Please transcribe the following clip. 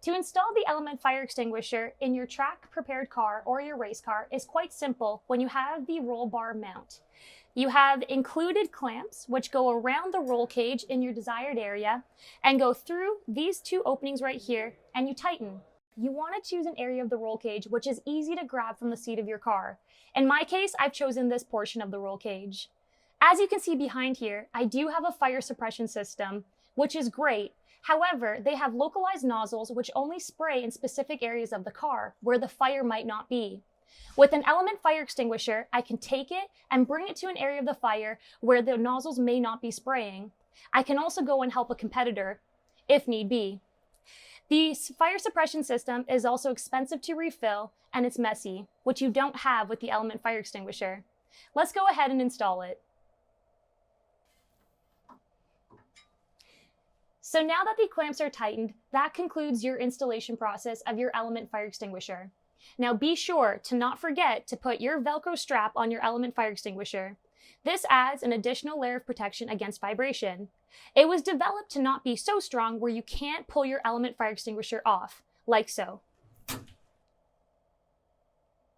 To install the element fire extinguisher in your track prepared car or your race car is quite simple when you have the roll bar mount. You have included clamps which go around the roll cage in your desired area and go through these two openings right here, and you tighten. You want to choose an area of the roll cage which is easy to grab from the seat of your car. In my case, I've chosen this portion of the roll cage. As you can see behind here, I do have a fire suppression system, which is great. However, they have localized nozzles which only spray in specific areas of the car where the fire might not be. With an element fire extinguisher, I can take it and bring it to an area of the fire where the nozzles may not be spraying. I can also go and help a competitor, if need be. The fire suppression system is also expensive to refill and it's messy, which you don't have with the element fire extinguisher. Let's go ahead and install it. So now that the clamps are tightened, that concludes your installation process of your element fire extinguisher. Now be sure to not forget to put your Velcro strap on your element fire extinguisher. This adds an additional layer of protection against vibration. It was developed to not be so strong where you can't pull your element fire extinguisher off, like so.